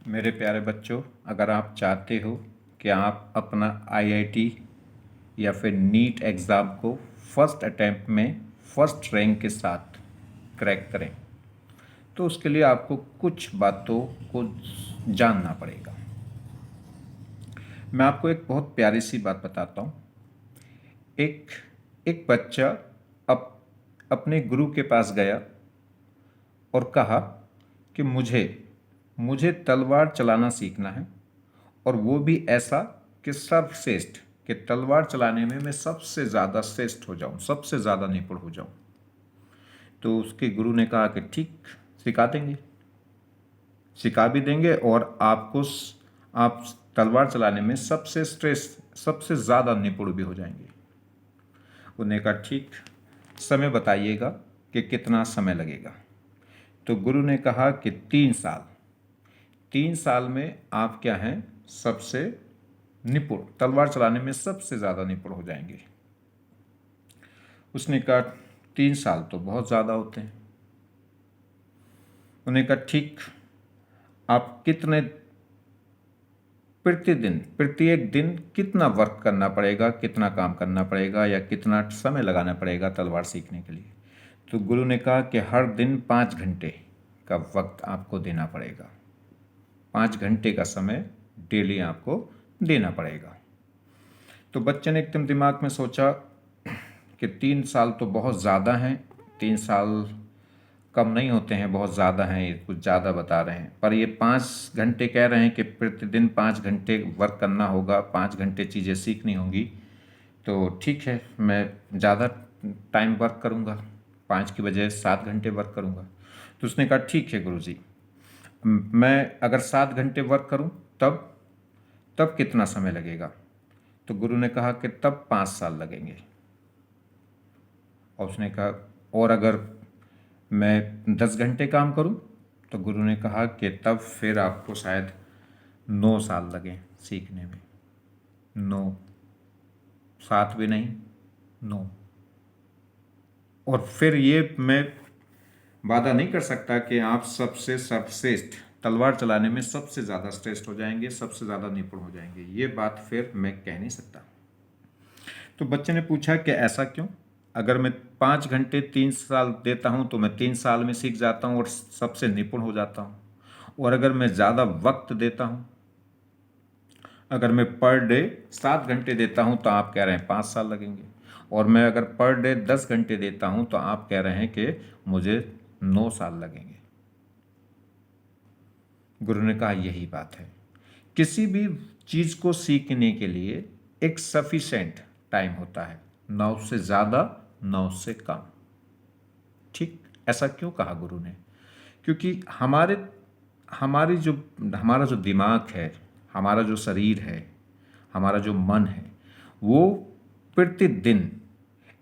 मेरे प्यारे बच्चों, अगर आप चाहते हो कि आप अपना आईआईटी या फिर नीट एग्ज़ाम को फर्स्ट अटैम्प्ट में फर्स्ट रैंक के साथ क्रैक करें, तो उसके लिए आपको कुछ बातों को जानना पड़ेगा। मैं आपको एक बहुत प्यारी सी बात बताता हूँ। एक एक बच्चा अप अपने गुरु के पास गया और कहा कि मुझे मुझे तलवार चलाना सीखना है, और वो भी ऐसा कि सर्वश्रेष्ठ, कि तलवार चलाने में मैं सबसे ज़्यादा श्रेष्ठ हो जाऊं, सबसे ज़्यादा निपुण हो जाऊं। तो उसके गुरु ने कहा कि ठीक, सिखा देंगे, सिखा भी देंगे, और आप तलवार चलाने में सबसे श्रेष्ठ, सबसे ज़्यादा निपुण भी हो जाएंगे। उन्होंने कहा ठीक, समय बताइएगा कि कितना समय लगेगा। तो गुरु ने कहा कि 3 साल, 3 साल में आप क्या हैं, सबसे निपुण, तलवार चलाने में सबसे ज़्यादा निपुण हो जाएंगे। उसने कहा 3 साल तो बहुत ज़्यादा होते हैं। उन्होंने कहा ठीक, आप कितने, प्रतिदिन, प्रत्येक दिन कितना वर्क करना पड़ेगा, कितना काम करना पड़ेगा, या कितना समय लगाना पड़ेगा तलवार सीखने के लिए। तो गुरु ने कहा कि हर दिन 5 घंटे का वक्त आपको देना पड़ेगा, 5 घंटे का समय डेली आपको देना पड़ेगा। तो बच्चे ने एकदम दिमाग में सोचा कि 3 साल तो बहुत ज़्यादा हैं, 3 साल कम नहीं होते हैं, बहुत ज़्यादा हैं, ये कुछ ज़्यादा बता रहे हैं। पर ये 5 घंटे कह रहे हैं कि प्रतिदिन 5 घंटे वर्क करना होगा, 5 घंटे चीज़ें सीखनी होंगी। तो ठीक है, मैं ज़्यादा टाइम वर्क करूँगा, 5 की बजाय 7 घंटे वर्क करूँगा। तो उसने कहा ठीक है गुरुजी, मैं अगर 7 घंटे वर्क करूँ तब तब कितना समय लगेगा। तो गुरु ने कहा कि तब 5 साल लगेंगे। और उसने कहा और अगर मैं 10 घंटे काम करूं, तो गुरु ने कहा कि तब फिर आपको शायद 9 साल लगें सीखने में। 9, 7 भी नहीं, 9। और फिर ये मैं वादा नहीं कर सकता कि आप सबसे सर्वश्रेष्ठ, तलवार चलाने में सबसे ज़्यादा श्रेष्ठ हो जाएंगे, सबसे ज़्यादा निपुण हो जाएंगे, ये बात फिर मैं कह नहीं सकता। तो बच्चे ने पूछा कि ऐसा क्यों? अगर मैं 5 घंटे 3 साल देता हूँ तो मैं 3 साल में सीख जाता हूँ और सबसे निपुण हो जाता हूँ, और अगर मैं ज़्यादा वक्त देता हूँ, अगर मैं पर डे 7 घंटे देता हूँ तो आप कह रहे हैं 5 साल लगेंगे, और मैं अगर पर डे 10 घंटे देता हूँ तो आप कह रहे हैं कि मुझे 9 साल लगेंगे। गुरु ने कहा यही बात है, किसी भी चीज़ को सीखने के लिए एक सफिशेंट टाइम होता है, ना उससे ज़्यादा ना उससे कम। ठीक, ऐसा क्यों कहा गुरु ने? क्योंकि हमारा जो दिमाग है, हमारा जो शरीर है, हमारा जो मन है, वो प्रतिदिन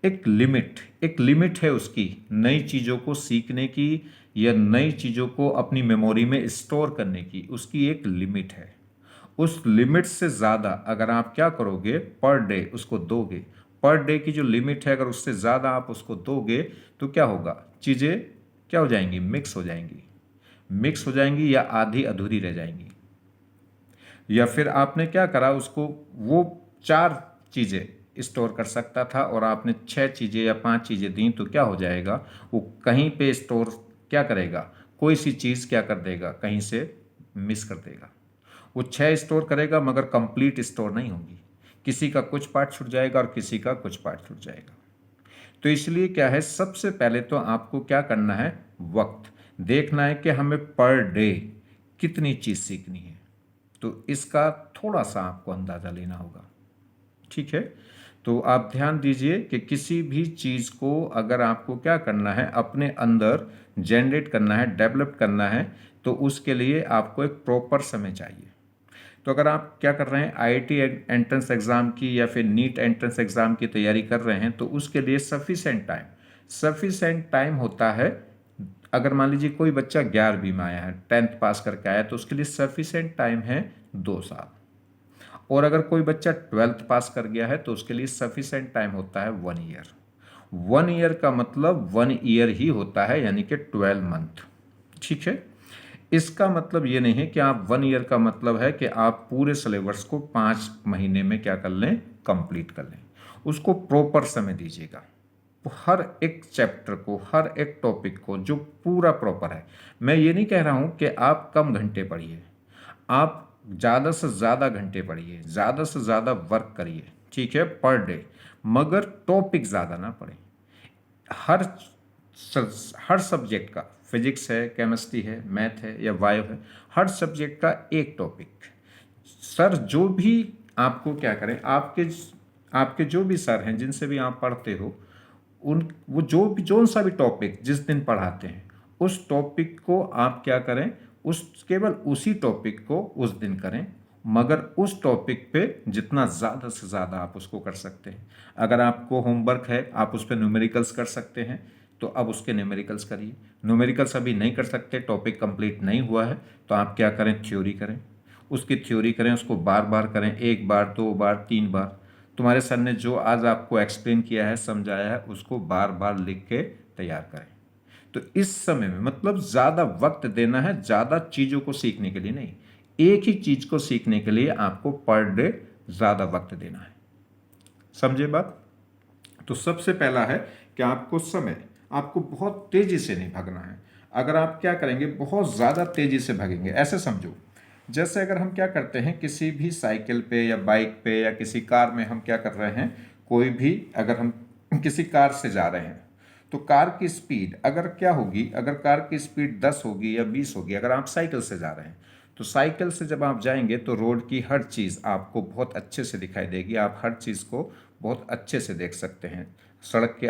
एक लिमिट है उसकी, नई चीज़ों को सीखने की या नई चीज़ों को अपनी मेमोरी में स्टोर करने की, उसकी एक लिमिट है। उस लिमिट से ज़्यादा अगर आप क्या करोगे, पर डे उसको दोगे, पर डे की जो लिमिट है अगर उससे ज़्यादा आप उसको दोगे, तो क्या होगा, चीज़ें क्या हो जाएंगी, मिक्स हो जाएंगी या आधी अधूरी रह जाएंगी। या फिर आपने क्या करा, उसको वो 4 चीज़ें स्टोर कर सकता था और आपने 6 चीज़ें या 5 चीज़ें दी, तो क्या हो जाएगा, वो कहीं पे स्टोर क्या करेगा, कोई सी चीज़ क्या कर देगा, कहीं से मिस कर देगा। वो 6 स्टोर करेगा मगर कंप्लीट स्टोर नहीं होंगी, किसी का कुछ पार्ट छूट जाएगा और किसी का कुछ पार्ट छूट जाएगा। तो इसलिए क्या है, सबसे पहले तो आपको क्या करना है, वक्त देखना है कि हमें पर डे कितनी चीज़ सीखनी है, तो इसका थोड़ा सा आपको अंदाज़ा लेना होगा। ठीक है, तो आप ध्यान दीजिए कि किसी भी चीज़ को अगर आपको क्या करना है, अपने अंदर जनरेट करना है, डेवलप करना है, तो उसके लिए आपको एक प्रॉपर समय चाहिए। तो अगर आप क्या कर रहे हैं, आईआईटी एंट्रेंस एग्ज़ाम की या फिर नीट एंट्रेंस एग्ज़ाम की तैयारी कर रहे हैं, तो उसके लिए सफिशेंट टाइम होता है। अगर मान लीजिए कोई बच्चा 11वीं में आया है, 10th पास करके आया, तो उसके लिए सफिशेंट टाइम है 2 साल। और अगर कोई बच्चा 12th पास कर गया है तो उसके लिए सफिशेंट टाइम होता है 1 ईयर। 1 ईयर का मतलब 1 ईयर ही होता है, यानी कि 12 मंथ। ठीक है, इसका मतलब ये नहीं है कि आप 1 ईयर का मतलब है कि आप पूरे सिलेबस को 5 महीने में क्या कर लें, कंप्लीट कर लें। उसको प्रॉपर समय दीजिएगा, हर एक चैप्टर को, हर एक टॉपिक को जो पूरा प्रॉपर है। मैं ये नहीं कह रहा हूँ कि आप कम घंटे पढ़िए, आप ज़्यादा से ज़्यादा घंटे पढ़िए, ज़्यादा से ज़्यादा वर्क करिए, ठीक है, पर डे, मगर टॉपिक ज़्यादा ना पढ़ें। हर हर सब्जेक्ट का, फिजिक्स है, केमिस्ट्री है, मैथ है या बायो है, हर सब्जेक्ट का एक टॉपिक। सर जो भी आपको क्या करें, आपके जो भी सर हैं जिनसे भी आप पढ़ते हो, उन वो जो सा भी टॉपिक जिस दिन पढ़ाते हैं, उस टॉपिक को आप क्या करें, उस केवल उसी टॉपिक को उस दिन करें, मगर उस टॉपिक पे जितना ज़्यादा से ज़्यादा आप उसको कर सकते हैं। अगर आपको होमवर्क है, आप उस पर न्यूमेरिकल्स कर सकते हैं, तो अब उसके न्यूमेरिकल्स करिए। न्यूमेरिकल्स अभी नहीं कर सकते, टॉपिक कंप्लीट नहीं हुआ है, तो आप क्या करें, थ्योरी करें, उसकी थ्योरी करें, उसको बार बार करें, 1 बार 2 बार 3 बार। तुम्हारे सर ने जो आज आपको एक्सप्लेन किया है, समझाया है, उसको बार बार लिख के तैयार करें। तो इस समय में मतलब ज़्यादा वक्त देना है, ज़्यादा चीज़ों को सीखने के लिए नहीं, एक ही चीज़ को सीखने के लिए आपको पर डे ज़्यादा वक्त देना है। समझे बात? तो सबसे पहला है कि आपको समय, आपको बहुत तेज़ी से नहीं भागना है। अगर आप क्या करेंगे, बहुत ज़्यादा तेज़ी से भागेंगे, ऐसे समझो जैसे अगर हम क्या करते हैं, किसी भी साइकिल पे या बाइक पे या किसी कार में हम क्या कर रहे हैं, कोई भी अगर हम किसी कार से जा रहे हैं, तो कार की स्पीड अगर क्या होगी, अगर कार की स्पीड 10 होगी या 20 होगी, अगर आप साइकिल से जा रहे हैं, तो साइकिल से जब आप जाएंगे तो रोड की हर चीज़ आपको बहुत अच्छे से दिखाई देगी, आप हर चीज़ को बहुत अच्छे से देख सकते हैं। सड़क के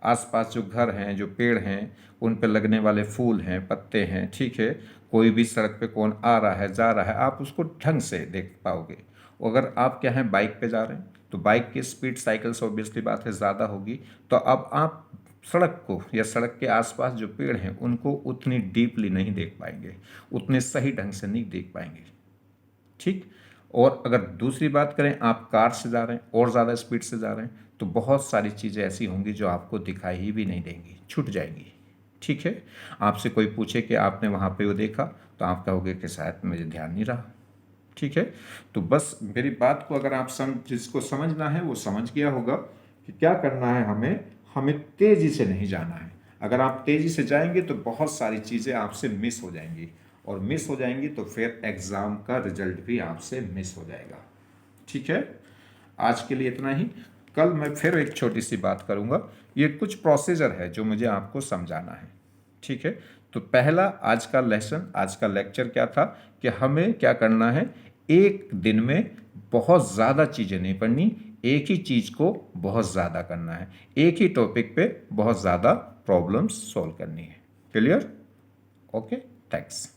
आसपास जो घर हैं, जो पेड़ हैं, उन पर लगने वाले फूल हैं, पत्ते हैं, ठीक है, कोई भी सड़क पे कौन आ रहा है, जा रहा है, आप उसको ढंग से देख पाओगे। अगर आप क्या है, बाइक पे जा रहे हैं, तो बाइक की स्पीड साइकिल से ऑब्वियसली बात है ज़्यादा होगी, तो अब आप सड़क को या सड़क के आसपास जो पेड़ हैं उनको उतनी डीपली नहीं देख पाएंगे, उतने सही ढंग से नहीं देख पाएंगे, ठीक। और अगर दूसरी बात करें, आप कार से जा रहे हैं और ज़्यादा स्पीड से जा रहे हैं, तो बहुत सारी चीज़ें ऐसी होंगी जो आपको दिखाई ही भी नहीं देंगी, छूट जाएंगी, ठीक है। आपसे कोई पूछे कि आपने वहाँ पे वो देखा, तो आप कहोगे कि शायद मुझे ध्यान नहीं रहा, ठीक है। तो बस मेरी बात को अगर आप जिसको समझना है वो समझ गया होगा कि क्या करना है, हमें तेज़ी से नहीं जाना है। अगर आप तेज़ी से जाएंगे तो बहुत सारी चीज़ें आपसे मिस हो जाएंगी, और मिस हो जाएंगी तो फिर एग्ज़ाम का रिजल्ट भी आपसे मिस हो जाएगा, ठीक है। आज के लिए इतना ही, कल मैं फिर एक छोटी सी बात करूँगा। ये कुछ प्रोसीजर है जो मुझे आपको समझाना है, ठीक है। तो पहला आज का लेसन, आज का लेक्चर क्या था कि हमें क्या करना है, एक दिन में बहुत ज़्यादा चीज़ें नहीं पढ़नी, एक ही चीज़ को बहुत ज़्यादा करना है, एक ही टॉपिक पे बहुत ज़्यादा प्रॉब्लम्स सॉल्व करनी है। क्लियर? Okay, thanks.